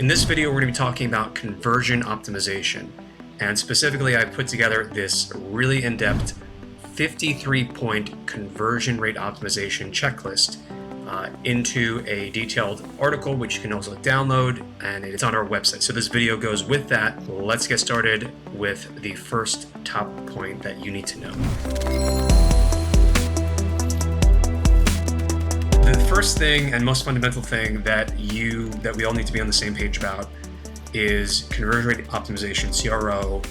In this video, we're going to be talking about conversion optimization. And specifically, I've put together this really in-depth 53-point conversion rate optimization checklist into a detailed article, which you can also download, and it's on our website. So this video goes with that. Let's get started with the first top point that you need to know. The first thing and most fundamental thing that we all need to be on the same page about is conversion rate optimization, CRO,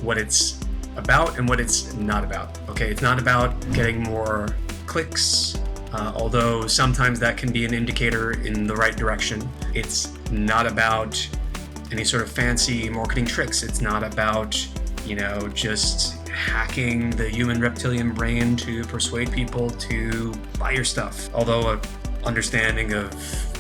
what it's about and what it's not about. Okay, it's not about getting more clicks, although sometimes that can be an indicator in the right direction. It's not about any sort of fancy marketing tricks. It's not about, just hacking the human reptilian brain to persuade people to buy your stuff. Although an understanding of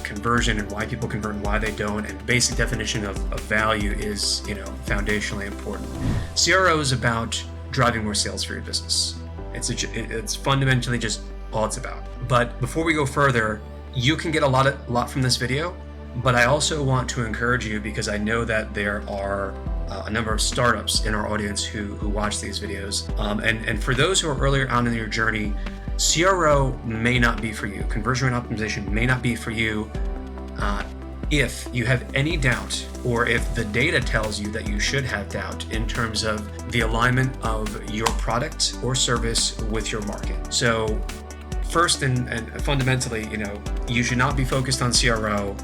conversion and why people convert and why they don't, and basic definition of value is, foundationally important. CRO is about driving more sales for your business. It's fundamentally just all it's about. But before we go further, you can get a lot from this video, but I also want to encourage you, because I know that there are a number of startups in our audience who watch these videos. And for those who are earlier on in your journey, CRO may not be for you. Conversion rate optimization may not be for you. If you have any doubt, or if the data tells you that you should have doubt in terms of the alignment of your product or service with your market. So first and fundamentally, you should not be focused on CRO,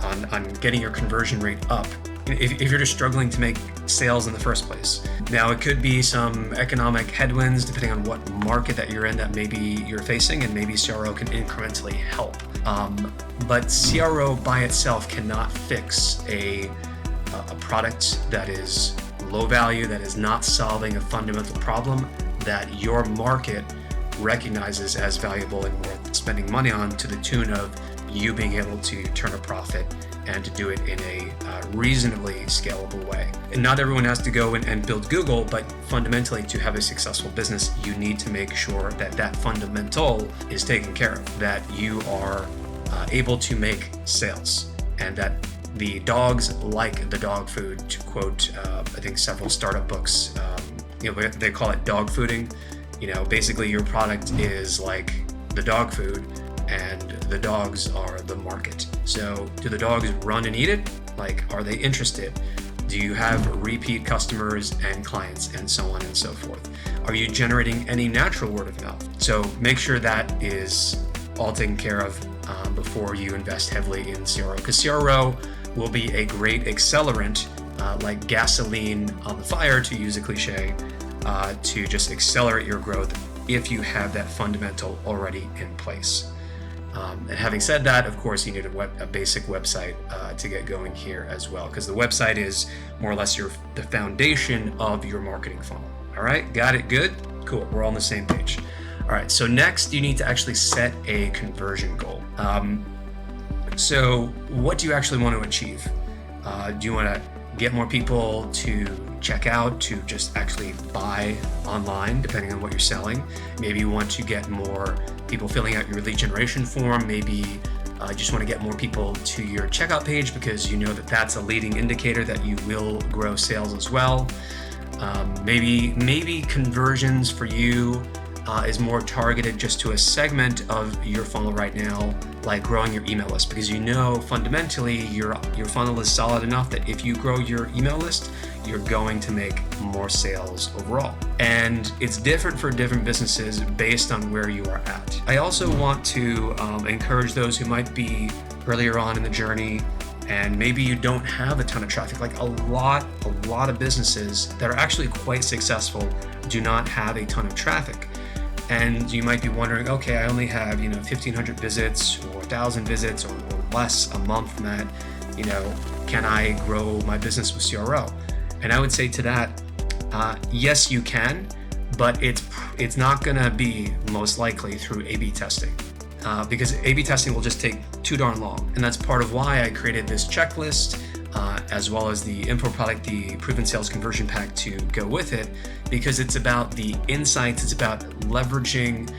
on getting your conversion rate up if you're just struggling to make sales in the first place. Now, it could be some economic headwinds depending on what market that you're in that maybe you're facing, and maybe CRO can incrementally help. But CRO by itself cannot fix a product that is low value, that is not solving a fundamental problem that your market recognizes as valuable and worth spending money on, to the tune of you being able to turn a profit and to do it in a reasonably scalable way. And not everyone has to go and build Google, but fundamentally, to have a successful business, you need to make sure that that fundamental is taken care of, that you are able to make sales, and that the dogs like the dog food, to quote, I think several startup books, they call it dog fooding. Basically your product is like the dog food, and the dogs are the market. So do the dogs run and eat it? Are they interested? Do you have repeat customers and clients, and so on and so forth? Are you generating any natural word of mouth? So make sure that is all taken care of before you invest heavily in CRO, because CRO will be a great accelerant, like gasoline on the fire, to use a cliche, to just accelerate your growth if you have that fundamental already in place. And having said that, of course, you need a basic website to get going here as well, because the website is more or less the foundation of your marketing funnel. All right, got it? Good? Cool, we're all on the same page. All right, so next you need to actually set a conversion goal. So what do you actually want to achieve? Do you want to get more people to check out, to just actually buy online, depending on what you're selling? Maybe you want to get more people filling out your lead generation form. Maybe you just want to get more people to your checkout page, because you know that that's a leading indicator that you will grow sales as well. Maybe conversions for you is more targeted just to a segment of your funnel right now, like growing your email list, because fundamentally your funnel is solid enough that if you grow your email list, you're going to make more sales overall. And it's different for different businesses based on where you are at. I also want to encourage those who might be earlier on in the journey, and maybe you don't have a ton of traffic. Like a lot of businesses that are actually quite successful do not have a ton of traffic. And you might be wondering, okay, I only have 1,500 visits or 1,000 visits or less a month, Matt. Can I grow my business with CRO? And I would say to that, yes, you can, but it's not going to be most likely through A/B testing, because A/B testing will just take too darn long. And that's part of why I created this checklist, as well as the info product, the Proven Sales Conversion Pack to go with it, because it's about the insights, it's about leveraging,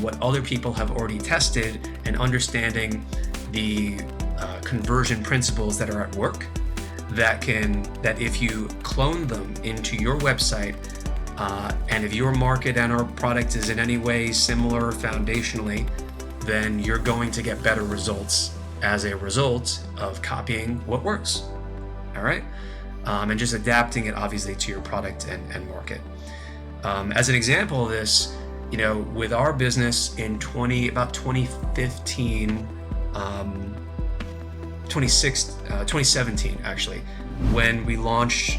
what other people have already tested and understanding the conversion principles that are at work, that if you clone them into your website, and if your market and our product is in any way similar foundationally, then you're going to get better results as a result of copying what works. All right, and just adapting it obviously to your product and market. As an example of this, with our business in 2015, 2017 actually, when we launched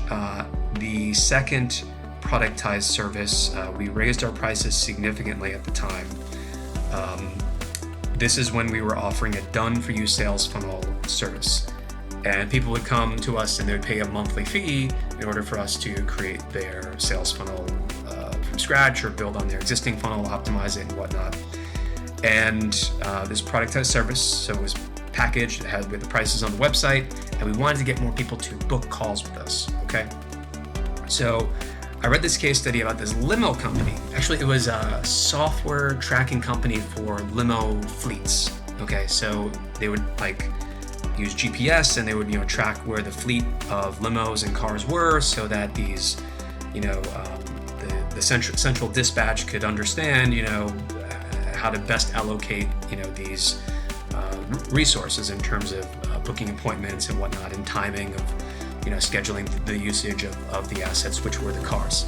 the second productized service, we raised our prices significantly at the time. This is when we were offering a done-for-you sales funnel service. And people would come to us and they would pay a monthly fee in order for us to create their sales funnel from scratch or build on their existing funnel, optimize it and whatnot. And this productized service, so it was packaged, it had with the prices on the website, and we wanted to get more people to book calls with us, okay? So I read this case study about this limo company. Actually, it was a software tracking company for limo fleets, okay? So they would use GPS and they would track where the fleet of limos and cars were, so that these the central dispatch could understand how to best allocate these resources in terms of booking appointments and whatnot, and timing of scheduling the usage of the assets, which were the cars.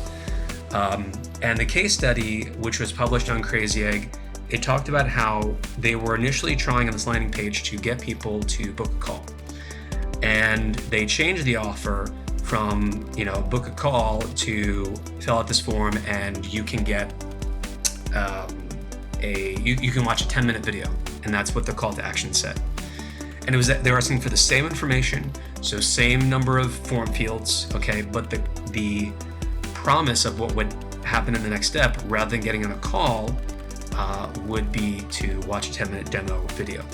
And the case study, which was published on Crazy Egg, it talked about how they were initially trying on this landing page to get people to book a call. And they changed the offer from, book a call to fill out this form and you can get you can watch a 10-minute video. And that's what the call to action said. And it was that they were asking for the same information, so same number of form fields, okay, but the promise of what would happen in the next step, rather than getting on a call, would be to watch a 10-minute demo video.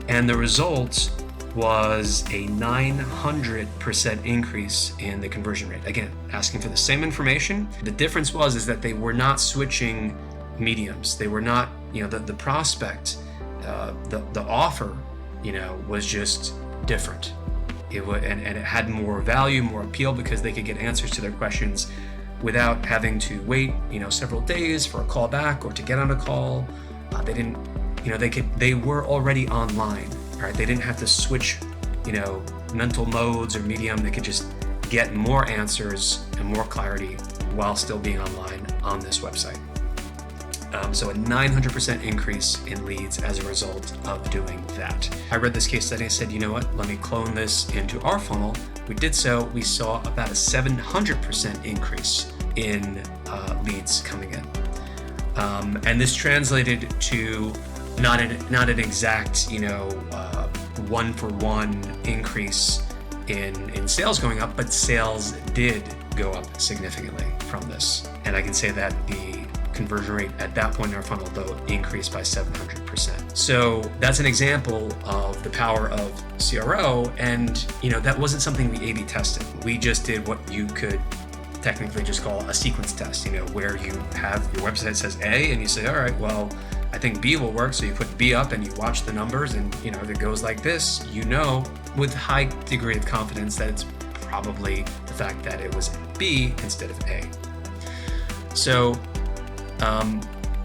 And the result was a 900% increase in the conversion rate. Again, asking for the same information. The difference is that they were not switching mediums. They were not, the prospect, the offer, was just different. It would, and it had more value, more appeal, because they could get answers to their questions without having to wait, several days for a call back or to get on a call. They didn't, they were already online, all right? They didn't have to switch, mental modes or medium. They could just get more answers and more clarity while still being online on this website. So a 900% increase in leads as a result of doing that. I read this case study and said, you know what, let me clone this into our funnel. We did so. We saw about a 700% increase in leads coming in. And this translated to not an exact, one-for-one increase in sales going up, but sales did go up significantly from this. And I can say that the conversion rate at that point in our funnel, though, increased by 700%. So that's an example of the power of CRO, and that wasn't something we A/B tested. We just did what you could technically just call a sequence test, where you have your website says A and you say, all right, well, I think B will work. So you put B up and you watch the numbers, and if it goes like this, with high degree of confidence that it's probably the fact that it was B instead of A. So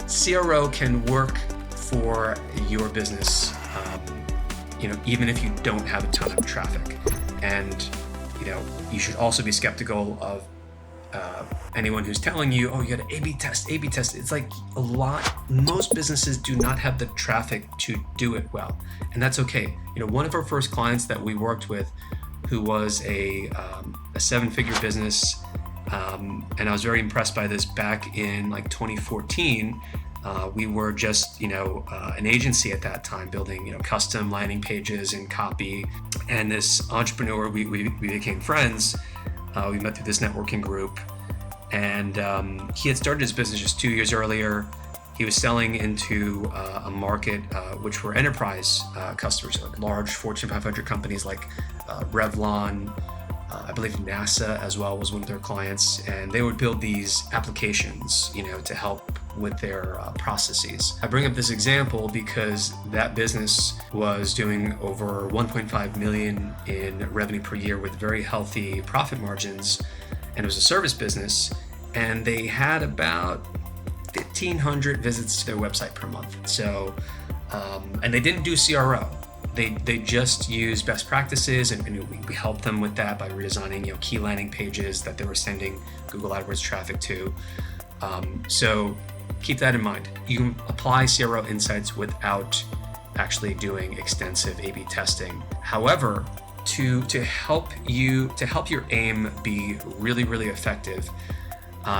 CRO can work for your business, even if you don't have a ton of traffic. And, you should also be skeptical of anyone who's telling you, oh, you got to A/B test. It's like most businesses do not have the traffic to do it well. And that's okay. One of our first clients that we worked with, who was a 7-figure business, and I was very impressed by this back in 2014. We were just, an agency at that time, building, custom landing pages and copy. And this entrepreneur, we became friends. We met through this networking group, and he had started his business just 2 years earlier. He was selling into a market which were enterprise customers, like large Fortune 500 companies like Revlon. I believe NASA as well was one of their clients, and they would build these applications, to help with their processes. I bring up this example because that business was doing over 1.5 million in revenue per year with very healthy profit margins, and it was a service business, and they had about 1,500 visits to their website per month. So, and they didn't do CRO. They just used best practices, and we helped them with that by redesigning key landing pages that they were sending Google AdWords traffic to. So keep that in mind. You can apply CRO insights without actually doing extensive A/B testing. However, to help your aim be really effective,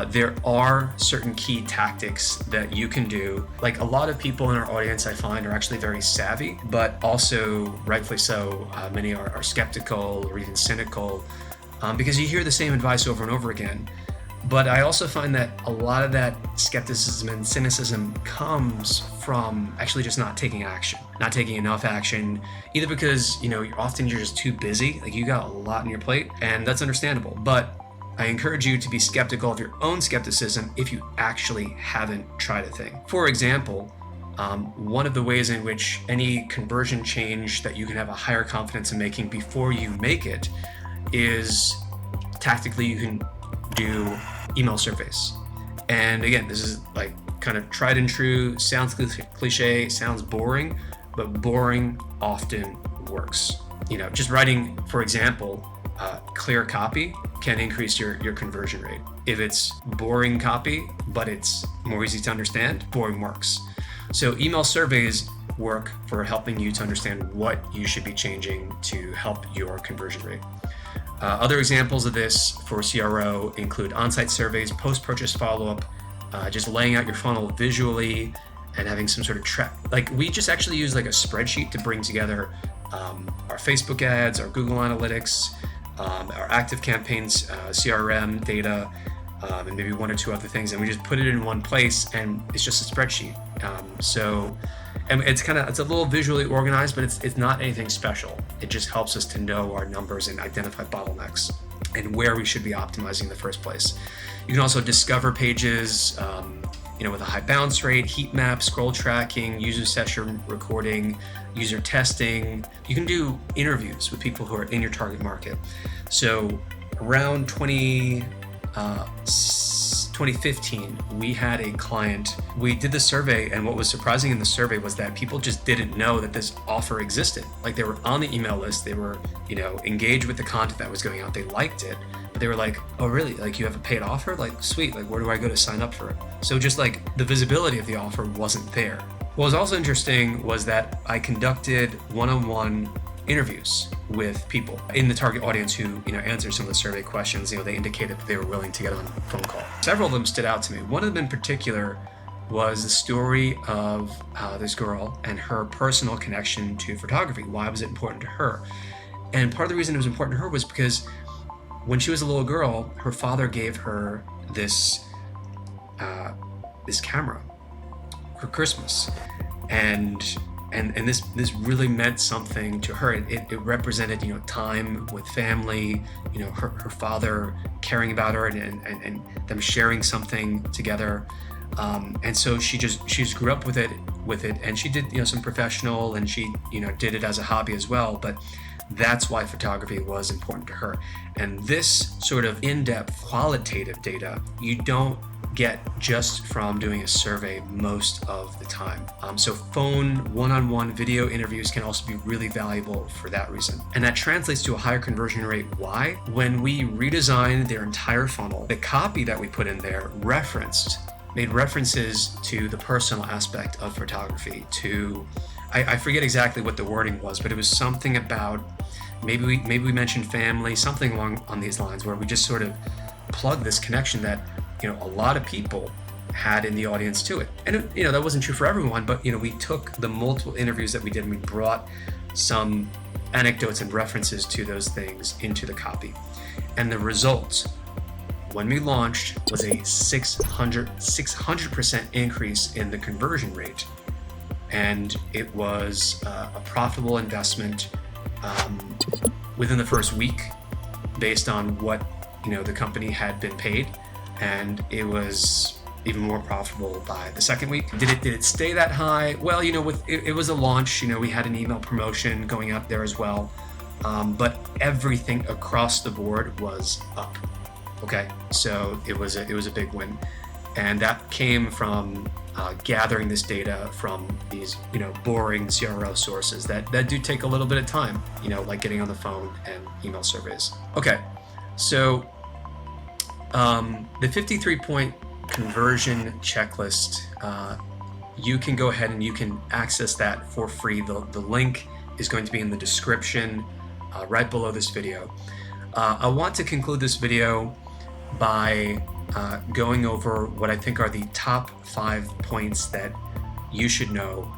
there are certain key tactics that you can do. Like, a lot of people in our audience, I find, are actually very savvy, but also rightfully so, many are skeptical or even cynical, because you hear the same advice over and over again. But I also find that a lot of that skepticism and cynicism comes from actually just not taking action, not taking enough action, either because you're just too busy, like you got a lot on your plate, and that's understandable. But I encourage you to be skeptical of your own skepticism if you actually haven't tried a thing. For example, one of the ways in which any conversion change that you can have a higher confidence in making before you make it is tactically you can do email surveys. And again, this is like kind of tried and true, sounds cliche, sounds boring, but boring often works. Just writing, for example, clear copy can increase your conversion rate. If it's boring copy, but it's more easy to understand, boring works. So email surveys work for helping you to understand what you should be changing to help your conversion rate. Other examples of this for CRO include on-site surveys, post-purchase follow-up, just laying out your funnel visually and having some sort of track. Like, we just actually use like a spreadsheet to bring together our Facebook ads, our Google Analytics, our active campaigns, CRM data, and maybe one or two other things, and we just put it in one place, and it's just a spreadsheet. And it's a little visually organized, but it's not anything special. It just helps us to know our numbers and identify bottlenecks and where we should be optimizing in the first place. You can also discover pages, with a high bounce rate, heat map, scroll tracking, user session recording, user testing. You can do interviews with people who are in your target market. So around 2015, we had a client. We did the survey, and what was surprising in the survey was that people just didn't know that this offer existed. Like, they were on the email list, they were, engaged with the content that was going out, they liked it, but they were like, oh really? Like, you have a paid offer? Like, sweet, like where do I go to sign up for it? So just like the visibility of the offer wasn't there. What was also interesting was that I conducted one-on-one interviews with people in the target audience who answered some of the survey questions. They indicated that they were willing to get on a phone call. Several of them stood out to me. One of them in particular was the story of this girl and her personal connection to photography. Why was it important to her? And part of the reason it was important to her was because when she was a little girl, her father gave her this camera for Christmas, and this really meant something to her. It represented time with family, her father caring about her and them sharing something together. And so she just grew up with it, and she did some professional, and she did it as a hobby as well. But that's why photography was important to her. And this sort of in-depth qualitative data you don't get just from doing a survey most of the time. So phone one-on-one video interviews can also be really valuable for that reason. And that translates to a higher conversion rate. Why? When we redesigned their entire funnel, the copy that we put in there made references to the personal aspect of photography, I forget exactly what the wording was, but it was something about, maybe we mentioned family, something along on these lines, where we just sort of plugged this connection that a lot of people had in the audience to it. And that wasn't true for everyone, but we took the multiple interviews that we did and we brought some anecdotes and references to those things into the copy. And the result, when we launched, was a 600% increase in the conversion rate. And it was a profitable investment within the first week, based on what the company had been paid. And it was even more profitable by the second week. Did it stay that high? Well, it was a launch. We had an email promotion going out there as well, but everything across the board was up. Okay, so it was a big win, and that came from gathering this data from these boring CRO sources that do take a little bit of time, like getting on the phone and email surveys. Okay, so the 53-point conversion checklist, you can go ahead and you can access that for free. The link is going to be in the description right below this video. I want to conclude this video by going over what I think are the top 5 points that you should know.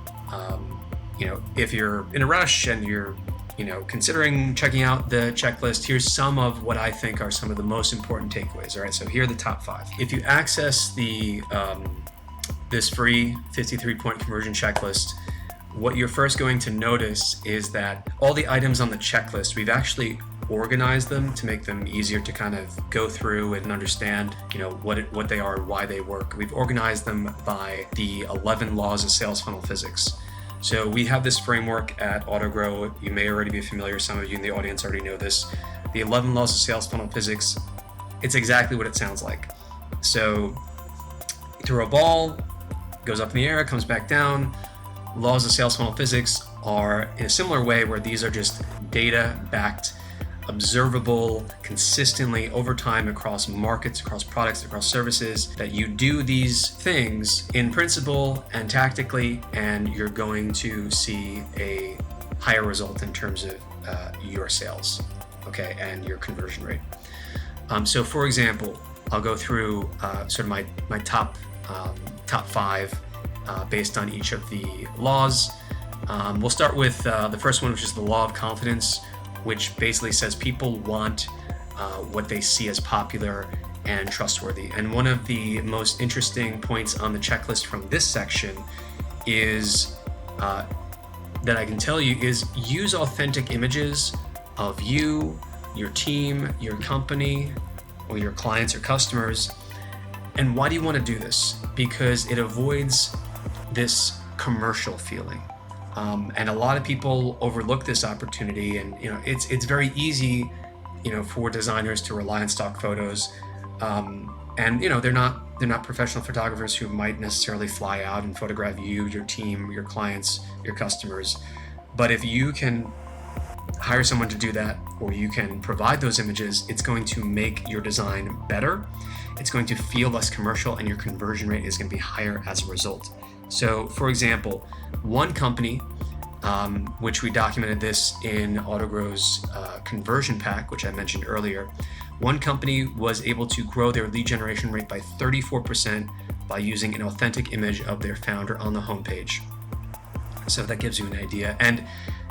If you're in a rush and you're considering checking out the checklist, here's some of what I think are some of the most important takeaways. All right, so here are the top 5. If you access the this free 53-point conversion checklist, what you're first going to notice is that all the items on the checklist, we've actually organized them to make them easier to kind of go through and understand, what they are and why they work. We've organized them by the 11 laws of sales funnel physics. So we have this framework at AutoGrow. You may already be familiar. Some of you in the audience already know this. The 11 laws of sales funnel physics, it's exactly what it sounds like. So you throw a ball, goes up in the air, comes back down. Laws of sales funnel physics are in a similar way, where these are just data-backed, observable, consistently over time across markets, across products, across services, that you do these things in principle and tactically, and you're going to see a higher result in terms of your sales, okay, and your conversion rate. So for example, I'll go through sort of my top 5 based on each of the laws. We'll start with the first one, which is the law of confidence, which basically says people want what they see as popular and trustworthy. And one of the most interesting points on the checklist from this section is that I can tell you is use authentic images of you, your team, your company, or your clients or customers. And why do you want to do this? Because it avoids this commercial feeling. And a lot of people overlook this opportunity, and it's very easy, for designers to rely on stock photos, and they're not professional photographers who might necessarily fly out and photograph you, your team, your clients, your customers. But if you can hire someone to do that, or you can provide those images, it's going to make your design better. It's going to feel less commercial, and your conversion rate is going to be higher as a result. So, for example, one company, which we documented this in AutoGrow's conversion pack, which I mentioned earlier, one company was able to grow their lead generation rate by 34% by using an authentic image of their founder on the homepage. So that gives you an idea. And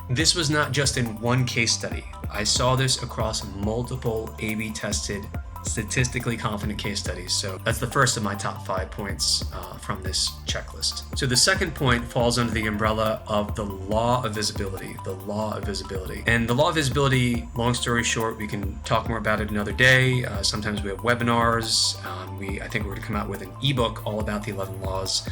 this was not just in one case study. I saw this across multiple A/B tested, statistically confident case studies. So that's the first of my top 5 points from this checklist. So the second point falls under the umbrella of the law of visibility, the law of visibility. And the law of visibility, long story short, we can talk more about it another day. Sometimes we have webinars. I think we're going to come out with an ebook all about the 11 laws.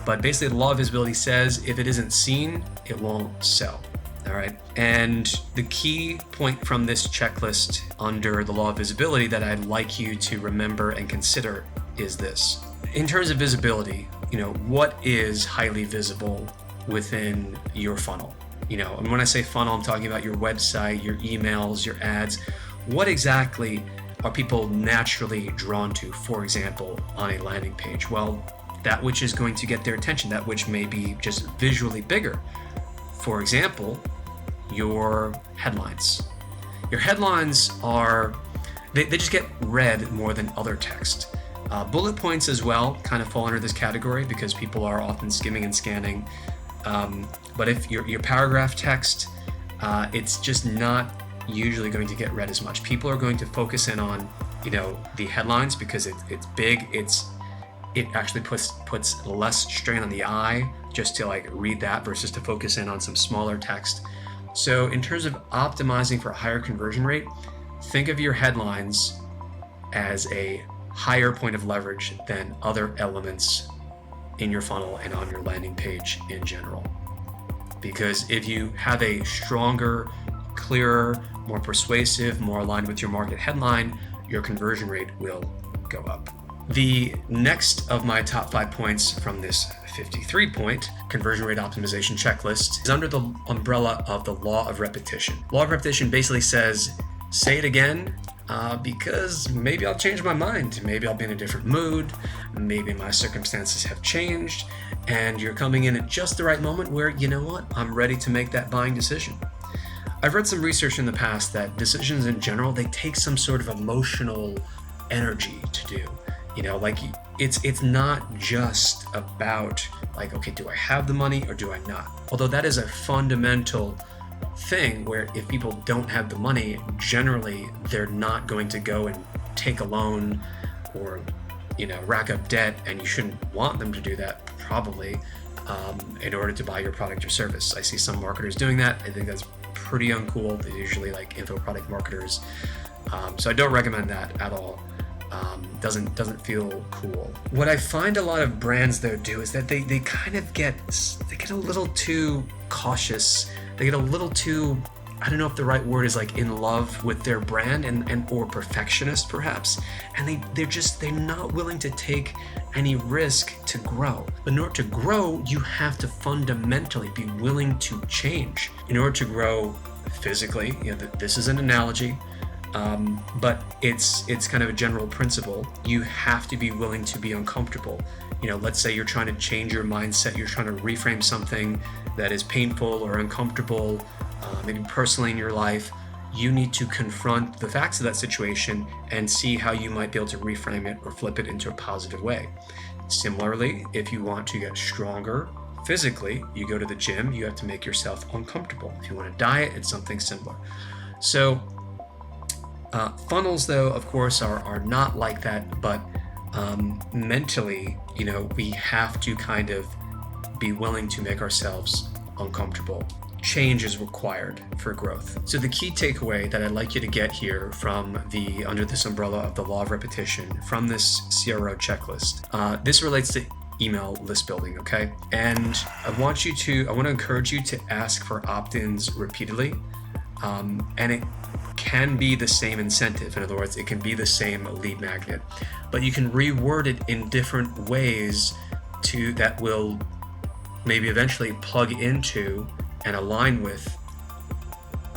But basically the law of visibility says if it isn't seen, it won't sell. All right. And the key point from this checklist under the law of visibility that I'd like you to remember and consider is this. In terms of visibility, what is highly visible within your funnel? And when I say funnel, I'm talking about your website, your emails, your ads. What exactly are people naturally drawn to, for example, on a landing page? Well, that which is going to get their attention, that which may be just visually bigger. For example, your headlines. Your headlines they just get read more than other text. Bullet points as well kind of fall under this category because people are often skimming and scanning. But if your paragraph text, it's just not usually going to get read as much. People are going to focus in on, the headlines because it's big. It actually puts less strain on the eye just to read that versus to focus in on some smaller text. So in terms of optimizing for a higher conversion rate, think of your headlines as a higher point of leverage than other elements in your funnel and on your landing page in general. Because if you have a stronger, clearer, more persuasive, more aligned with your market headline, your conversion rate will go up. The next of my top 5 points from this 53-point conversion rate optimization checklist is under the umbrella of the law of repetition. Law of repetition basically says, say it again, because maybe I'll change my mind. Maybe I'll be in a different mood. Maybe my circumstances have changed, and you're coming in at just the right moment where, you know what, I'm ready to make that buying decision. I've read some research in the past that decisions in general, they take some sort of emotional energy to do. Like it's not just about like, okay, do I have the money or do I not? Although that is a fundamental thing where if people don't have the money, generally they're not going to go and take a loan or, rack up debt, and you shouldn't want them to do that probably in order to buy your product or service. I see some marketers doing that. I think that's pretty uncool. They're usually like info product marketers. So I don't recommend that at all. Doesn't feel cool. What I find a lot of brands though do is that they kind of get a little too cautious. They get a little too, I don't know if the right word is like in love with their brand and or perfectionist perhaps. And they're not willing to take any risk to grow. But in order to grow, you have to fundamentally be willing to change. In order to grow physically, this is an analogy. But it's kind of a general principle. You have to be willing to be uncomfortable. Let's say you're trying to change your mindset, you're trying to reframe something that is painful or uncomfortable, maybe personally in your life. You need to confront the facts of that situation and see how you might be able to reframe it or flip it into a positive way. Similarly, if you want to get stronger physically, you go to the gym, you have to make yourself uncomfortable. If you want to diet, it's something similar. So funnels, though, of course, are not like that, but mentally, we have to kind of be willing to make ourselves uncomfortable. Change is required for growth. So the key takeaway that I'd like you to get here from under this umbrella of the law of repetition, from this CRO checklist, this relates to email list building, okay? And I want to encourage you to ask for opt-ins repeatedly, and it can be the same incentive. In other words, it can be the same lead magnet, but you can reword it in different ways that will maybe eventually plug into and align with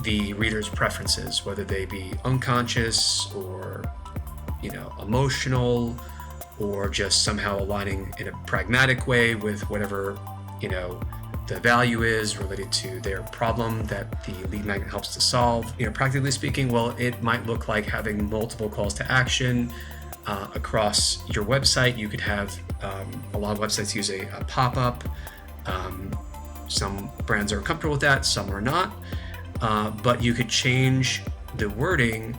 the reader's preferences, whether they be unconscious or, emotional, or just somehow aligning in a pragmatic way with whatever, the value is related to their problem that the lead magnet helps to solve. Practically speaking, well, it might look like having multiple calls to action across your website. You could have a lot of websites use a pop-up. Some brands are comfortable with that, some are not. But you could change the wording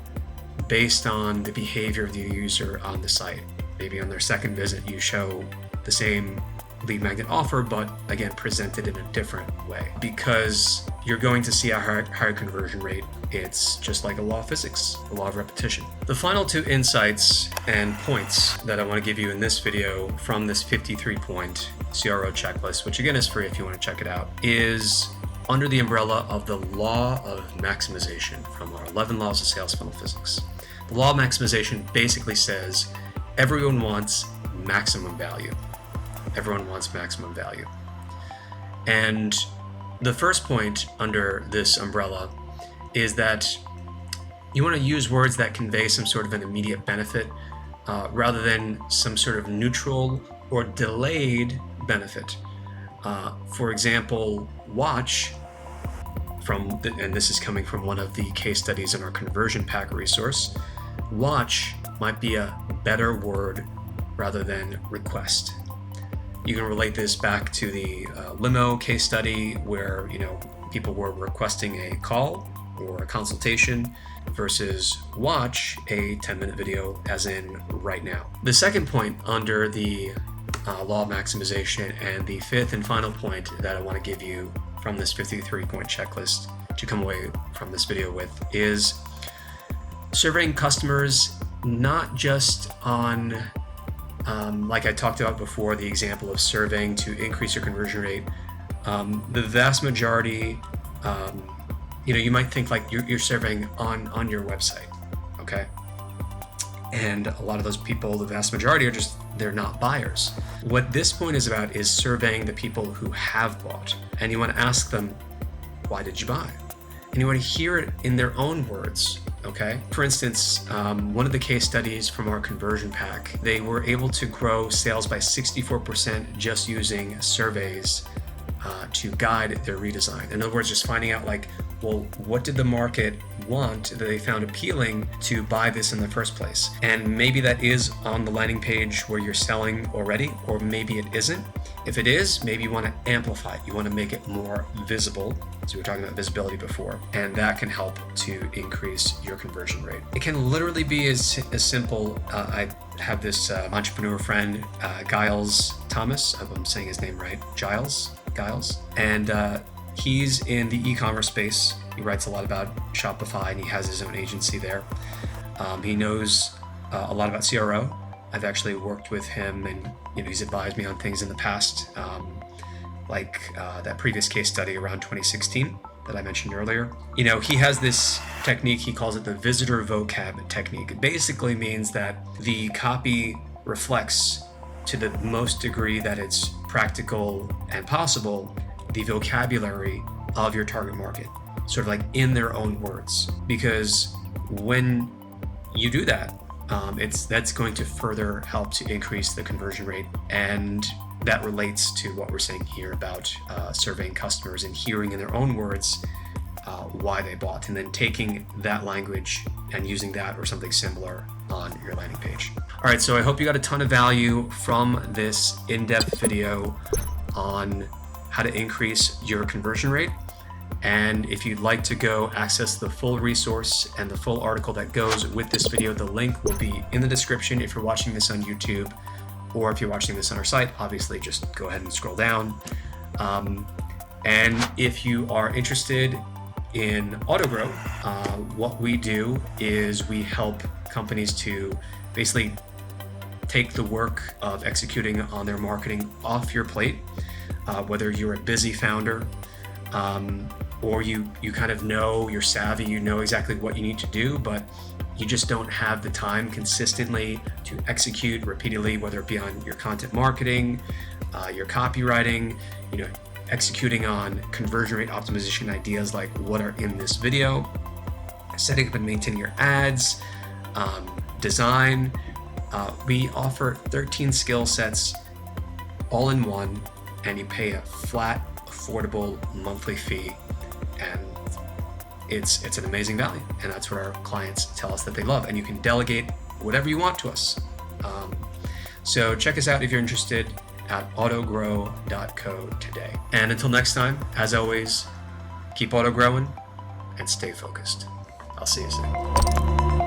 based on the behavior of the user on the site. Maybe on their second visit, you show the same lead magnet offer, but again, presented in a different way, because you're going to see a higher conversion rate. It's just like a law of physics, a law of repetition. The final 2 insights and points that I want to give you in this video from this 53-point CRO checklist, which again is free if you want to check it out, is under the umbrella of the law of maximization from our 11 laws of sales funnel physics. The law of maximization basically says everyone wants maximum value. Everyone wants maximum value. And the first point under this umbrella is that you want to use words that convey some sort of an immediate benefit rather than some sort of neutral or delayed benefit. For example, watch, and this is coming from one of the case studies in our conversion pack resource, watch might be a better word rather than request. You can relate this back to the limo case study where people were requesting a call or a consultation versus watch a 10-minute video, as in right now. The second point under the law of maximization, and the 5th and final point that I want to give you from this 53-point checklist to come away from this video with, is surveying customers not just on, like I talked about before, the example of surveying to increase your conversion rate. The vast majority, you might think like you're surveying on your website, okay? And a lot of those people, the vast majority, they're not buyers. What this point is about is surveying the people who have bought. And you want to ask them, why did you buy? And you want to hear it in their own words, okay? For instance, one of the case studies from our conversion pack, they were able to grow sales by 64% just using surveys to guide their redesign. In other words, just finding out like, well, what did the market want that they found appealing to buy this in the first place? And maybe that is on the landing page where you're selling already, or maybe it isn't. If it is, maybe you want to amplify it. You want to make it more visible. So we were talking about visibility before, and that can help to increase your conversion rate. It can literally be as simple. I have this entrepreneur friend, Giles Thomas. I hope I'm saying his name right. Giles, and he's in the e-commerce space. He writes a lot about Shopify, and he has his own agency there. He knows a lot about CRO. I've actually worked with him, and he's advised me on things in the past, like that previous case study around 2016 that I mentioned earlier. He has this technique. He calls it the visitor vocab technique. It basically means that the copy reflects, to the most degree that it's practical and possible, the vocabulary of your target market, sort of like in their own words. Because when you do that, that's going to further help to increase the conversion rate. And that relates to what we're saying here about surveying customers and hearing in their own words why they bought, and then taking that language and using that or something similar on your landing page. All right, so I hope you got a ton of value from this in-depth video on how to increase your conversion rate. And if you'd like to go access the full resource and the full article that goes with this video, the link will be in the description if you're watching this on YouTube, or if you're watching this on our site, obviously just go ahead and scroll down. And if you are interested in AutoGrow, what we do is we help companies to basically take the work of executing on their marketing off your plate, whether you're a busy founder, or you kind of know, you're savvy, you know exactly what you need to do, but you just don't have the time consistently to execute repeatedly, whether it be on your content marketing, your copywriting, executing on conversion rate optimization ideas like what are in this video, setting up and maintaining your ads, design. We offer 13 skill sets all in one, and you pay a flat, affordable monthly fee, and it's an amazing value, and that's what our clients tell us that they love. And you can delegate whatever you want to us. So check us out if you're interested at autogrow.co today. And until next time, as always, keep auto growing and stay focused. I'll see you soon.